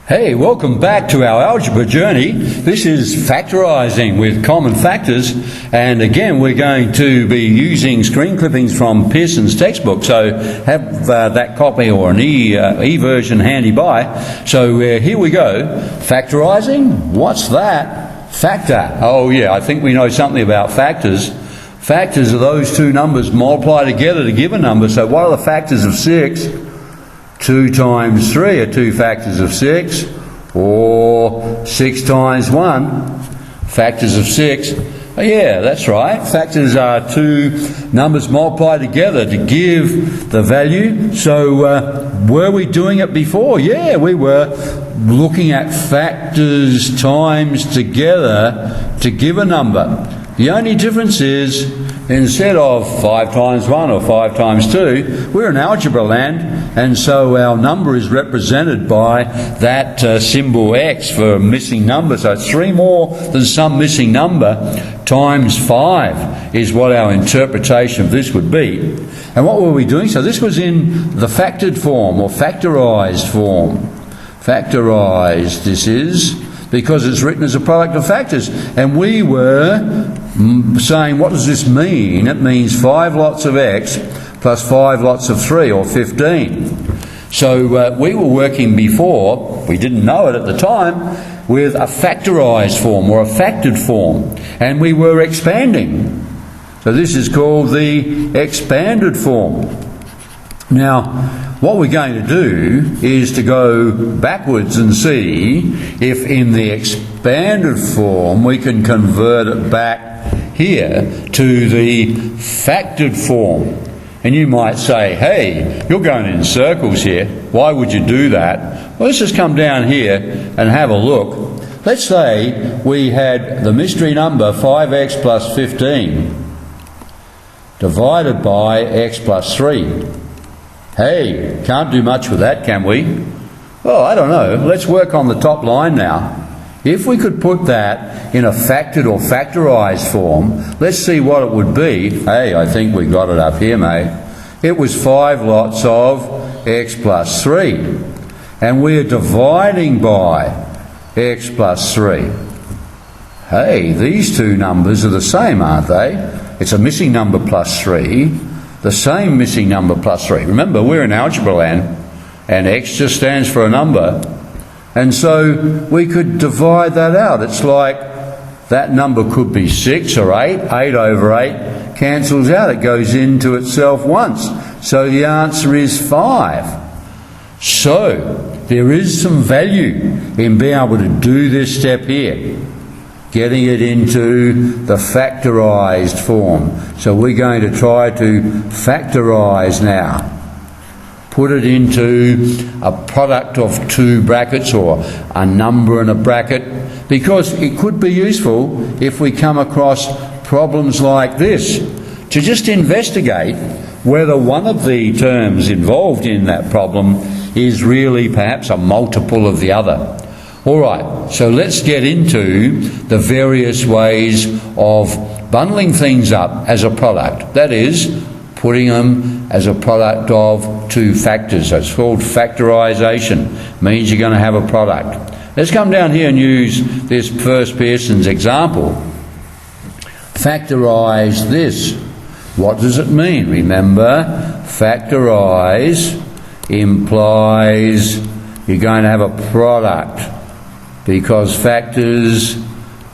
Hey, welcome back to our algebra journey. This is Factorising with common factors, and again we're going to be using screen clippings from Pearson's textbook, so have that copy or an e-version handy by. So here we go. Factorising, what's that? Factor. Oh yeah, I think we know something about factors. Factors are those two numbers multiplied together to give a number. So what are the factors of 6? 2 times 3 are two factors of 6, or 6 times 1, factors of 6. Oh, yeah, that's right. Factors are two numbers multiplied together to give the value. So were we doing it before? Yeah, we were looking at factors times together to give a number. The only difference is, instead of 5 times 1 or 5 times 2, we're in algebra land, and so our number is represented by that symbol X for missing number. So it's 3 more than some missing number times 5 is what our interpretation of this would be. And what were we doing? So this was in the factored form or factorised form. Factorised, this is, because it's written as a product of factors. And we were saying, what does this mean? It means 5 lots of x plus 5 lots of 3, or 15. So we were working before, we didn't know it at the time, with a factorised form or a factored form. And we were expanding. So this is called the expanded form. Now, what we're going to do is to go backwards and see if in the expanded form we can convert it back here to the factored form. And you might say, hey, you're going in circles here. Why would you do that? Well, let's just come down here and have a look. Let's say we had the mystery number 5x plus 15 divided by x plus 3. Hey, can't do much with that, can we? Well, I don't know. Let's work on the top line now. If we could put that in a factored or factorised form, let's see what it would be. Hey, I think we got it up here, mate. It was 5 lots of x plus 3. And we're dividing by x plus 3. Hey, these two numbers are the same, aren't they? It's a missing number plus 3. The same missing number plus 3. Remember, we're in algebra land, and x just stands for a number. And so we could divide that out. It's like that number could be 6 or 8. 8 over 8 cancels out. It goes into itself once. So the answer is 5. So there is some value in being able to do this step here, getting it into the factorised form. So we're going to try to factorise now. Put it into a product of 2 brackets or a number in a bracket, because it could be useful if we come across problems like this to just investigate whether one of the terms involved in that problem is really perhaps a multiple of the other. All right, so let's get into the various ways of bundling things up as a product. That is, putting them as a product of 2 factors. So it's called factorisation. Means you're going to have a product. Let's come down here and use this first Pearson's example. Factorise this. What does it mean? Remember, factorise implies you're going to have a product, because factors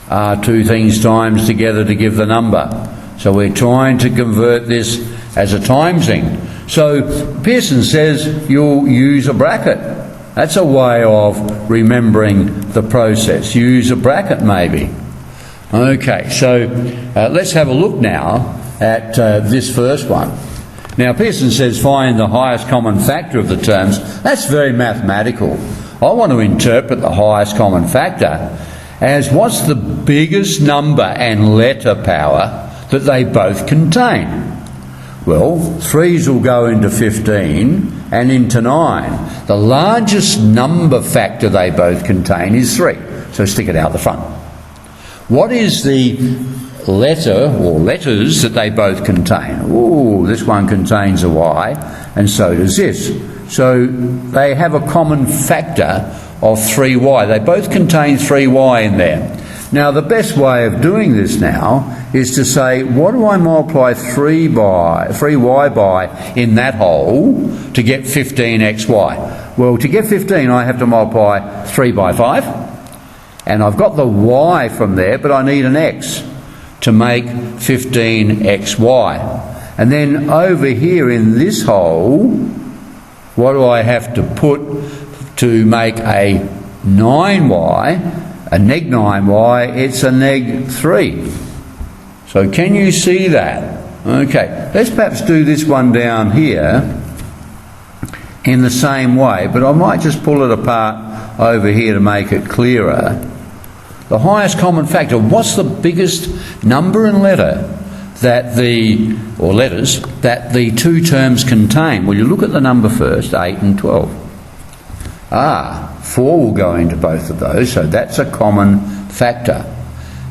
are 2 things times together to give the number. So we're trying to convert this as a timesing. So Pearson says you'll use a bracket. That's a way of remembering the process. Use a bracket maybe. Okay, so let's have a look now at this first one. Now Pearson says find the highest common factor of the terms. That's very mathematical. I want to interpret the highest common factor as what's the biggest number and letter power that they both contain. Well, 3's will go into 15 and into 9. The largest number factor they both contain is 3. So stick it out the front. What is the letter or letters that they both contain? Ooh, this one contains a Y, and so does this. So they have a common factor of 3y. They both contain 3y in there. Now the best way of doing this now is to say, what do I multiply 3y by in that hole to get 15xy? Well, to get 15 I have to multiply 3 by 5, and I've got the y from there, but I need an x to make 15xy. And then over here in this hole, what do I have to put to make a 9y? A neg 9y, it's a neg 3. So can you see that? Okay, let's perhaps do this one down here in the same way, but I might just pull it apart over here to make it clearer. The highest common factor, what's the biggest number and letter that letters that the two terms contain? Well, you look at the number first, 8 and 12. 4 will go into both of those, so that's a common factor.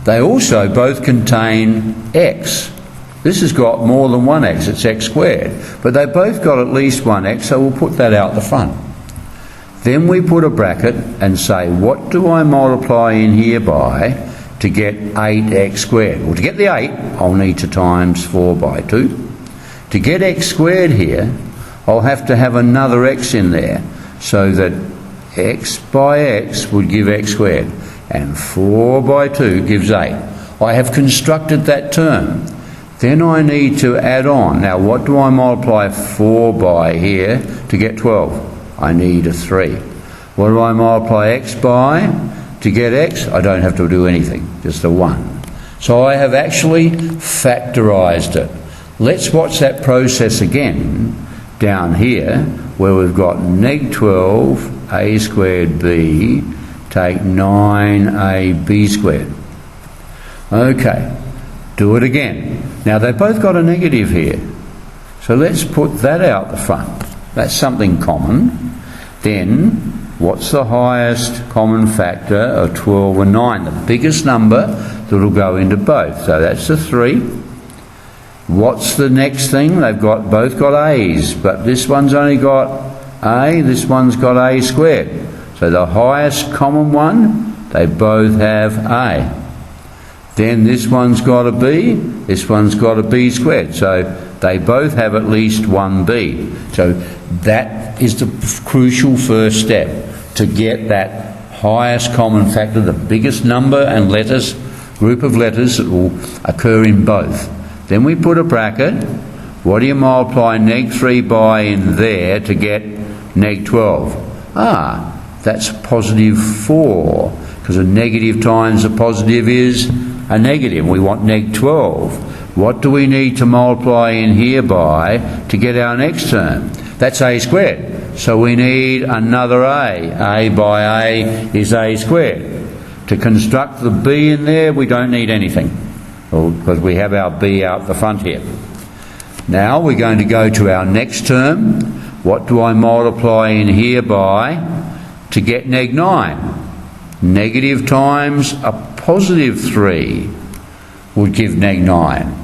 They also both contain x. This has got more than one x, it's x squared. But they both got at least one x, so we'll put that out the front. Then we put a bracket and say, what do I multiply in here by to get 8x squared? Well, to get the 8, I'll need to times 4 by 2. To get x squared here, I'll have to have another x in there, so that x by x would give x squared, and 4 by 2 gives 8. I have constructed that term. Then I need to add on. Now, what do I multiply 4 by here to get 12? I need a 3. What do I multiply x by to get x? I don't have to do anything, just a 1. So I have actually factorised it. Let's watch that process again down here, where we've got neg 12 a squared b, take 9ab squared. Okay, do it again. Now they've both got a negative here, so let's put that out the front. That's something common. Then, what's the highest common factor of 12 and 9? The biggest number that will go into both. So that's a 3. What's the next thing? They've both got a's, but this one's only got a, this one's got a squared. So the highest common one, they both have a. Then this one's got a b, this one's got a b squared. So they both have at least one b. So that is the crucial first step, to get that highest common factor, the biggest number and letters, group of letters that will occur in both. Then we put a bracket. What do you multiply neg 3 by in there to get neg 12? That's positive 4, because a negative times a positive is a negative. We want neg 12. What do we need to multiply in here by to get our next term? That's a squared. So we need another a. A by a is a squared. To construct the b in there, we don't need anything, because we have our b out the front here. Now we're going to go to our next term. What do I multiply in here by to get neg 9? Negative times a positive 3 would give neg 9.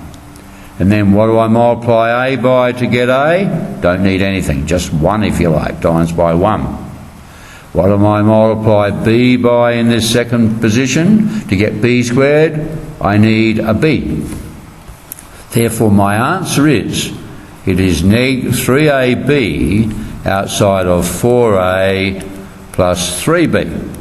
And then what do I multiply a by to get a? Don't need anything, just 1 if you like, times by 1. What do I multiply b by in this second position to get b squared? I need a b. Therefore my answer is, it is neg 3ab outside of 4a plus 3b.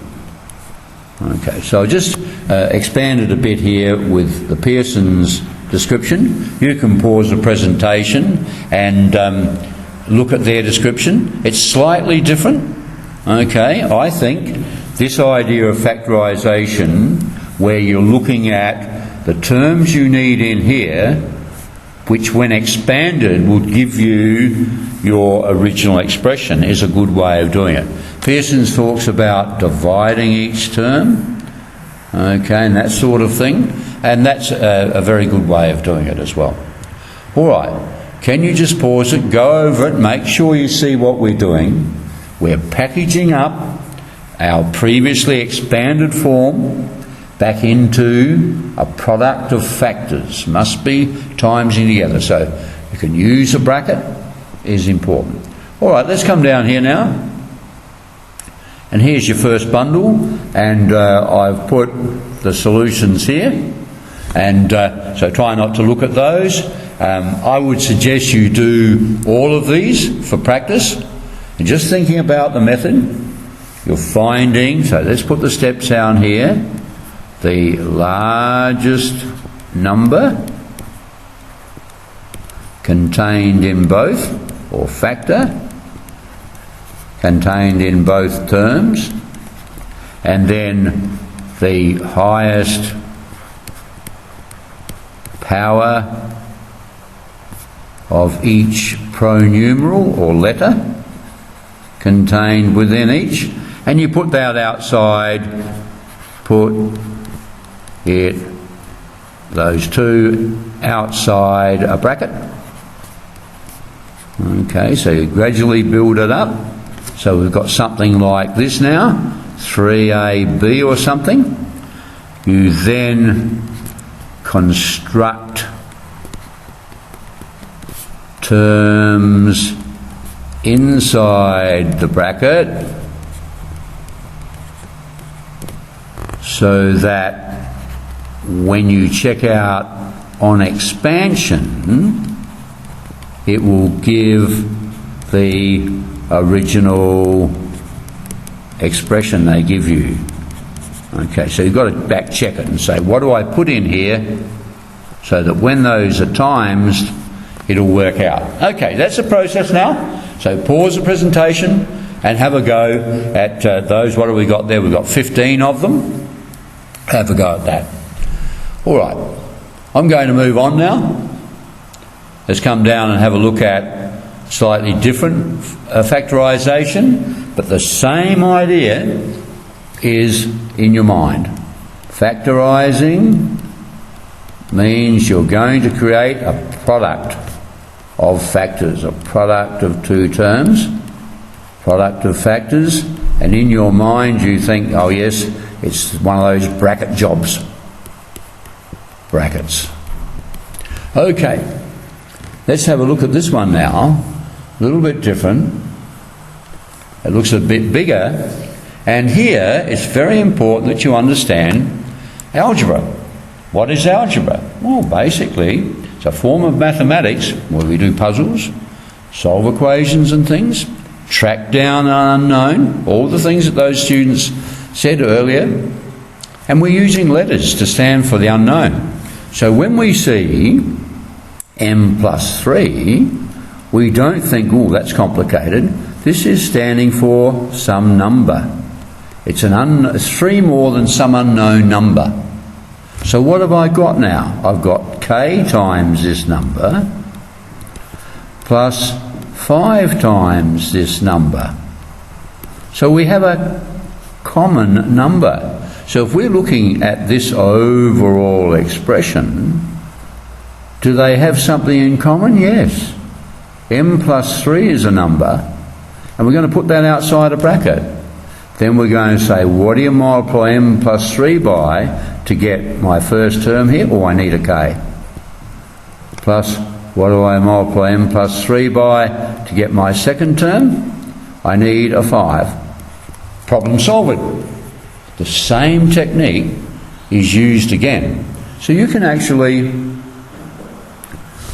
Okay, so I just expanded a bit here with the Pearson's description. You can pause the presentation and look at their description. It's slightly different. Okay, I think this idea of factorisation, where you're looking at the terms you need in here, which when expanded would give you your original expression, is a good way of doing it. Pearson's talks about dividing each term, okay, and that sort of thing, and that's a very good way of doing it as well. All right, can you just pause it, go over it, make sure you see what we're doing. We're packaging up our previously expanded form back into a product of factors, must be timesing together. So you can use a bracket, is important. All right, let's come down here now. And here's your first bundle, and I've put the solutions here. And so try not to look at those. I would suggest you do all of these for practice. And just thinking about the method, you're finding, so let's put the steps down here, the largest number contained in both, or factor, contained in both terms, and then the highest power of each pronumeral or letter contained within each, and you put that outside, put it, those two outside a bracket. Okay, so you gradually build it up. So we've got something like this now, 3AB or something. You then construct terms inside the bracket so that when you check out on expansion, it will give the original expression they give you. Okay, so you've got to back check it and say, what do I put in here so that when those are times, it'll work out. Okay, that's the process now. So pause the presentation and have a go at those. What have we got there? We've got 15 of them. Have a go at that. All right, I'm going to move on now. Let's come down and have a look at slightly different factorisation, but the same idea is in your mind. Factorising means you're going to create a product of factors, a product of two terms, product of factors, and in your mind you think, oh yes, it's one of those bracket jobs. Brackets. Okay, let's have a look at this one now. A little bit different. It looks a bit bigger, and here it's very important that you understand algebra. What is algebra? Well, basically it's a form of mathematics where we do puzzles, solve equations and things, track down an unknown, all the things that those students said earlier, and we're using letters to stand for the unknown. So when we see m plus 3, we don't think, oh, that's complicated. This is standing for some number. It's 3 more than some unknown number. So what have I got now? I've got k times this number plus 5 times this number. So we have a common number. So if we're looking at this overall expression, do they have something in common? Yes. m plus 3 is a number, and we're going to put that outside a bracket. Then we're going to say, what do you multiply m plus 3 by to get my first term here? Oh, I need a k. Plus, what do I multiply m plus 3 by to get my second term? I need a 5. Problem solved. The same technique is used again. So you can actually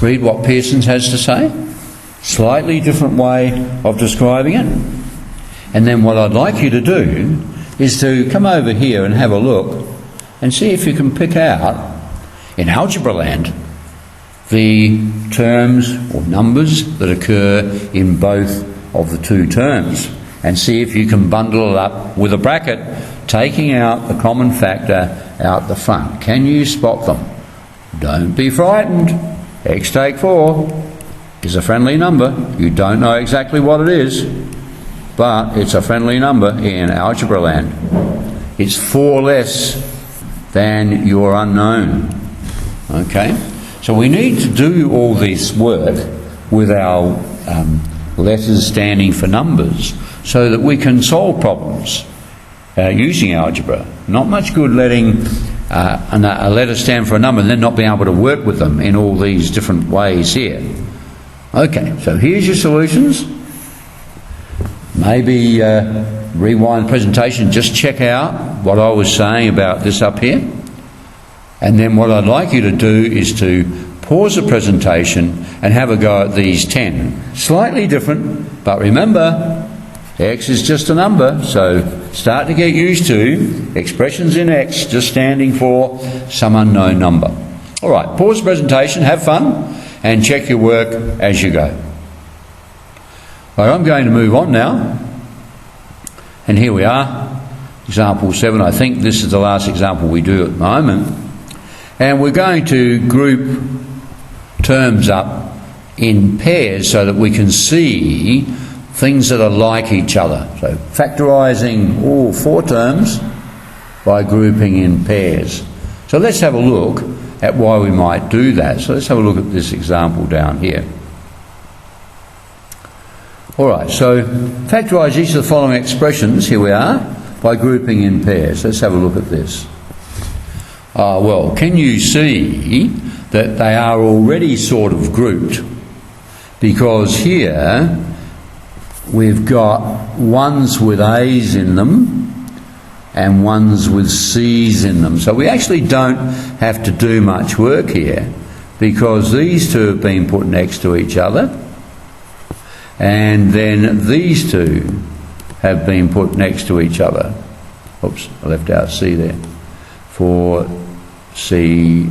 read what Pearson's has to say. Slightly different way of describing it. And then what I'd like you to do is to come over here and have a look and see if you can pick out, in algebra land, the terms or numbers that occur in both of the two terms, and see if you can bundle it up with a bracket, taking out the common factor out the front. Can you spot them? Don't be frightened. X take 4 is a friendly number. You don't know exactly what it is, but it's a friendly number in algebra land. It's 4 less than your unknown. Okay? So we need to do all this work with our letters standing for numbers so that we can solve problems using algebra. Not much good letting a letter stand for a number and then not being able to work with them in all these different ways here. Okay, so here's your solutions. maybe rewind the presentation, just check out what I was saying about this up here. And then what I'd like you to do is to pause the presentation and have a go at these 10. Slightly different, but remember, x is just a number, so start to get used to expressions in x just standing for some unknown number. All right, pause the presentation, have fun, and check your work as you go. All right, I'm going to move on now. And here we are, example 7. I think this is the last example we do at the moment. And we're going to group terms up in pairs so that we can see things that are like each other. So factorising all 4 terms by grouping in pairs. So let's have a look at why we might do that. So let's have a look at this example down here. All right, so factorise each of the following expressions, here we are, by grouping in pairs. Let's have a look at this. Well, can you see that they are already sort of grouped? Because here we've got ones with A's in them and ones with C's in them. So we actually don't have to do much work here because these two have been put next to each other. And then these two have been put next to each other. Oops, I left out C there. For CY.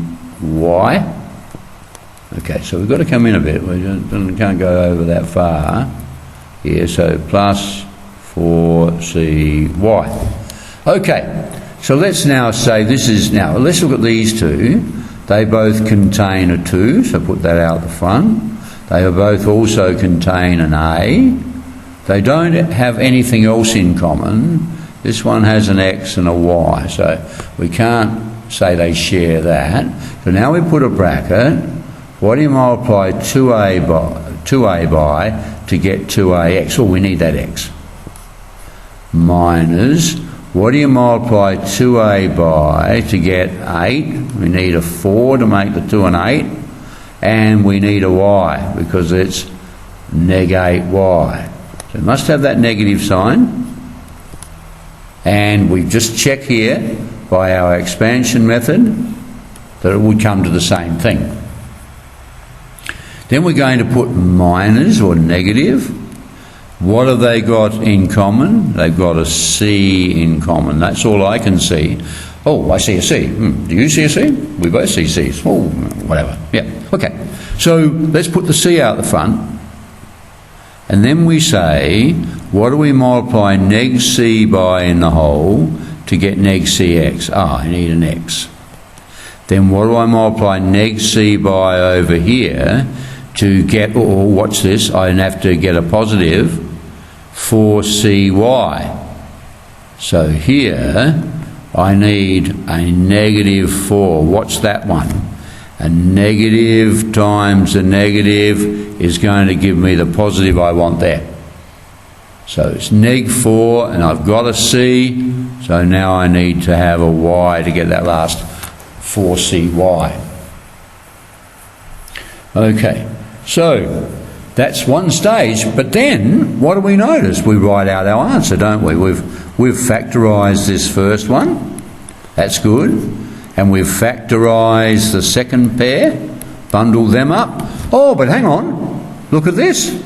Okay, so we've got to come in a bit. We can't go over that far here. So plus 4CY. Okay, so let's now say this is, now let's look at these two. They both contain a 2, so put that out the front. They both also contain an A. They don't have anything else in common. This one has an X and a Y, so we can't say they share that. So now we put a bracket. What do you multiply 2A by to get 2AX? Well, we need that X. Minus, what do you multiply 2A by to get 8? We need a 4 to make the 2 and 8. And we need a y because it's neg 8y. So it must have that negative sign. And we just check here by our expansion method that it would come to the same thing. Then we're going to put minus or negative. What have they got in common? They've got a C in common. That's all I can see. Oh, I see a C. Do you see a C? We both see C's. Oh, whatever. Yeah. Okay. So let's put the C out the front. And then we say, what do we multiply neg C by in the whole to get neg CX? I need an X. Then what do I multiply neg C by over here to get, or watch this, I have to get a positive 4CY. So here I need a negative 4. What's that one? A negative times a negative is going to give me the positive I want there. So it's neg 4 and I've got a C, so now I need to have a Y to get that last 4CY. Okay, so that's one stage, but then what do we notice? We write out our answer, don't we? We've factorised this first one, that's good, and we've factorised the second pair, bundled them up. Oh, but hang on, look at this.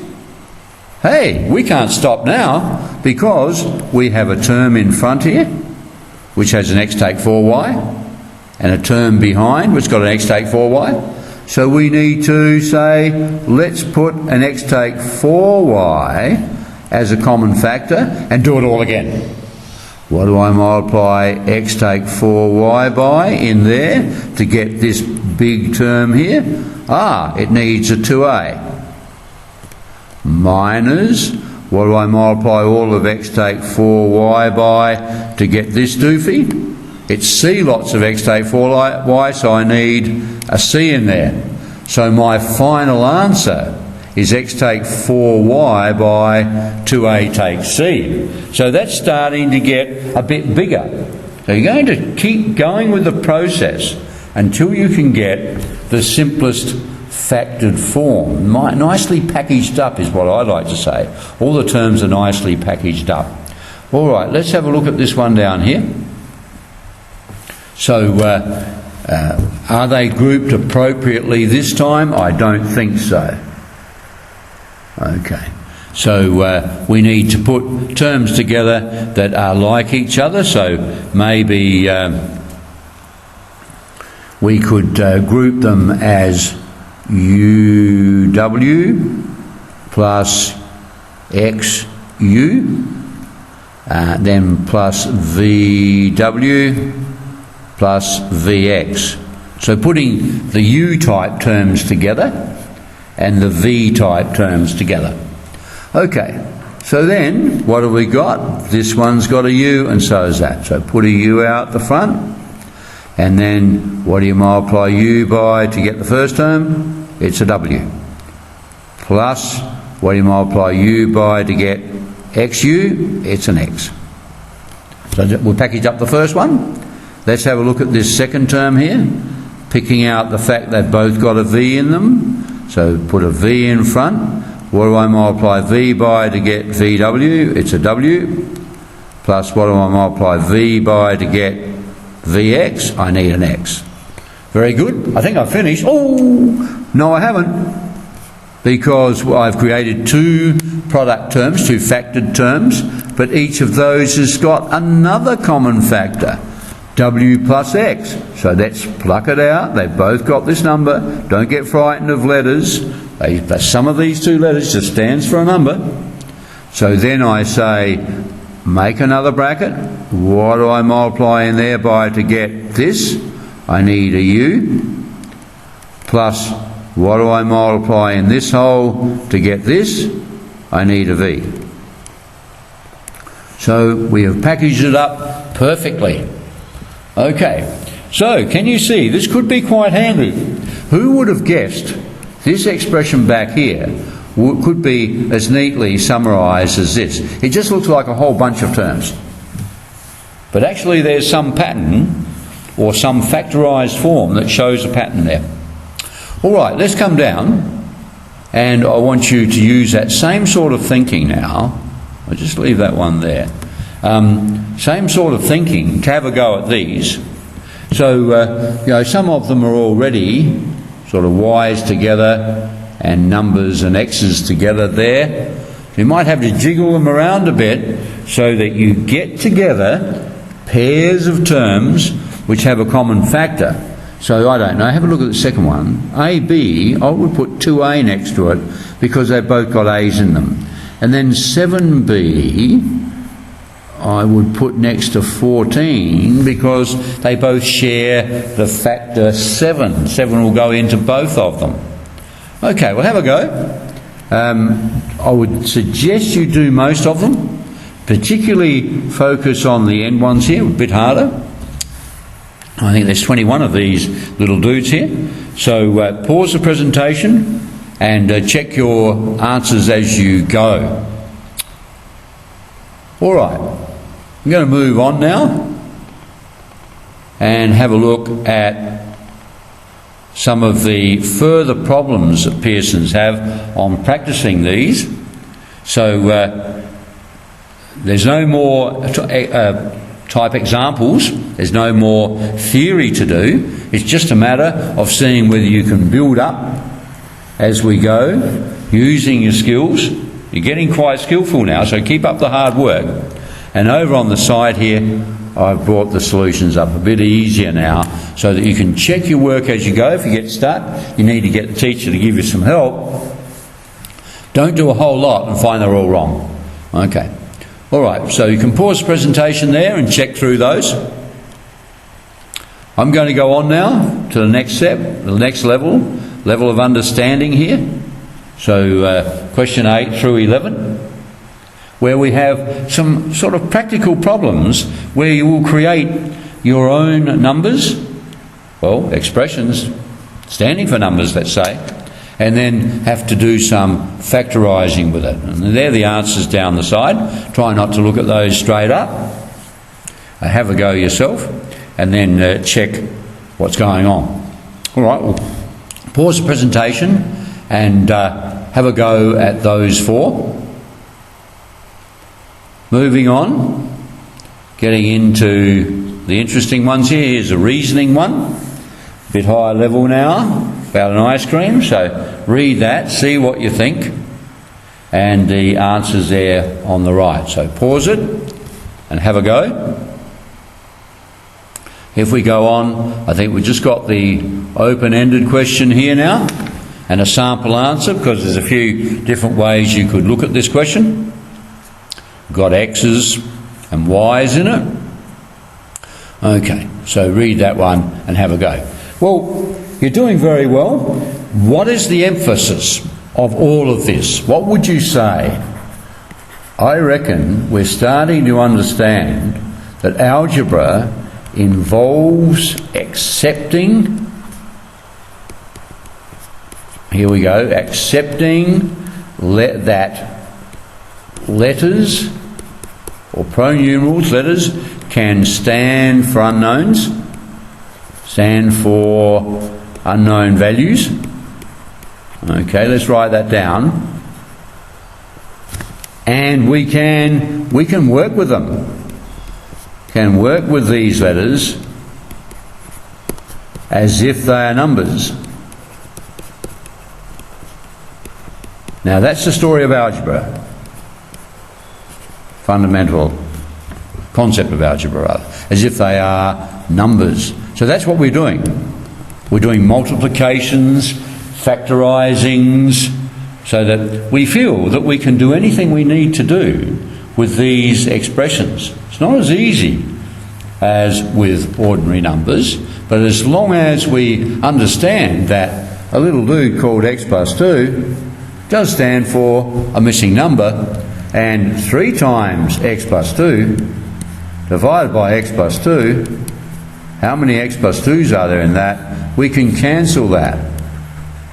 Hey, we can't stop now because we have a term in front here which has an x take 4y and a term behind which got an x take 4y. So we need to say, let's put an x take 4y as a common factor and do it all again. What do I multiply x take 4y by in there to get this big term here? It needs a 2a. Minus, what do I multiply all of x take 4y by to get this doofy? It's c lots of x take 4y, so I need a c in there. So my final answer is x take 4y by 2a take c. So that's starting to get a bit bigger. So you're going to keep going with the process until you can get the simplest factored form. Nicely packaged up is what I'd like to say. All the terms are nicely packaged up. All right, let's have a look at this one down here. So, are they grouped appropriately this time? I don't think so. Okay. So we need to put terms together that are like each other. So maybe we could group them as UW plus XU, then plus VW plus VX. So putting the U-type terms together and the V-type terms together. Okay, so then what have we got? This one's got a U and so is that. So put a U out the front, and then what do you multiply U by to get the first term? It's a W. Plus, what do you multiply U by to get XU? It's an X. So we'll package up the first one. Let's have a look at this second term here, picking out the fact they've both got a V in them. So put a V in front. What do I multiply V by to get VW? It's a W. Plus what do I multiply V by to get VX? I need an X. Very good. I think I've finished. Oh, no I haven't. Because I've created two product terms, two factored terms, but each of those has got another common factor. W plus X. So let's pluck it out. They've both got this number. Don't get frightened of letters. The sum of these two letters just stands for a number. So then I say, make another bracket. What do I multiply in there by to get this? I need a U. Plus, what do I multiply in this hole to get this? I need a V. So we have packaged it up perfectly. Okay, so can you see, this could be quite handy. Who would have guessed this expression back here could be as neatly summarised as this? It just looks like a whole bunch of terms. But actually there's some pattern or some factorised form that shows a pattern there. All right, let's come down, and I want you to use that same sort of thinking now. I'll just leave that one there. Same sort of thinking to have a go at these. So, some of them are already sort of Y's together and numbers and X's together there. You might have to jiggle them around a bit so that you get together pairs of terms which have a common factor. So, I don't know, have a look at the second one. AB, I would put 2A next to it because they've both got A's in them. And then 7B, I would put next to 14 because they both share the factor 7. 7 will go into both of them. Okay, well have a go. I would suggest you do most of them, particularly focus on the end ones here, a bit harder. I think there's 21 of these little dudes here. So pause the presentation and check your answers as you go. All right, I'm going to move on now and have a look at some of the further problems that Pearsons have on practicing these. So there's no more type examples, there's no more theory to do. It's just a matter of seeing whether you can build up as we go, using your skills. You're getting quite skillful now, so keep up the hard work. And over on the side here, I've brought the solutions up a bit easier now so that you can check your work as you go. If you get stuck, you need to get the teacher to give you some help. Don't do a whole lot and find they're all wrong. Okay. All right, so you can pause the presentation there and check through those. I'm going to go on now to the next step, the next level of understanding here. So question 8 through 11, where we have some sort of practical problems where you will create your own numbers, well, expressions standing for numbers, let's say, and then have to do some factorising with it. And they're the answers down the side. Try not to look at those straight up. Have a go yourself and then check what's going on. All right, we'll pause the presentation and have a go at those 4. Moving on, getting into the interesting ones here. Here's a reasoning one, a bit higher level now, about an ice cream. So read that, see what you think, and the answer's there on the right. So pause it and have a go. If we go on, I think we've just got the open-ended question here now and a sample answer, because there's a few different ways you could look at this question. We've got X's and Y's in it. Okay, so read that one and have a go. Well, you're doing very well. What is the emphasis of all of this? What would you say? I reckon we're starting to understand that algebra involves accepting, here we go, accepting that letters or pronumerals, letters, can stand for unknowns, stand for unknown values. Okay, let's write that down. And we can work with them. Can work with these letters as if they are numbers. Now that's the story of algebra. Fundamental concept of algebra, rather, as if they are numbers. So that's what we're doing. We're doing multiplications, factorisings, so that we feel that we can do anything we need to do with these expressions. It's not as easy as with ordinary numbers, but as long as we understand that a little dude called x plus 2 does stand for a missing number, and 3 times x plus 2 divided by x plus 2, how many x plus 2's are there in that? We can cancel that.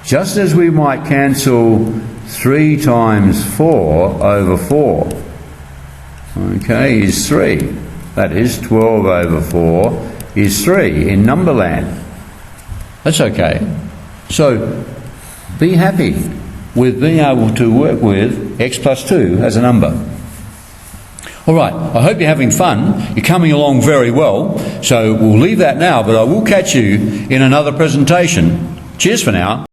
Just as we might cancel 3 times 4 over 4. Okay, is 3. That is 12 over 4 is 3 in Numberland. That's okay. So be happy with being able to work with x plus 2 as a number. All right, I hope you're having fun. You're coming along very well. So we'll leave that now, but I will catch you in another presentation. Cheers for now.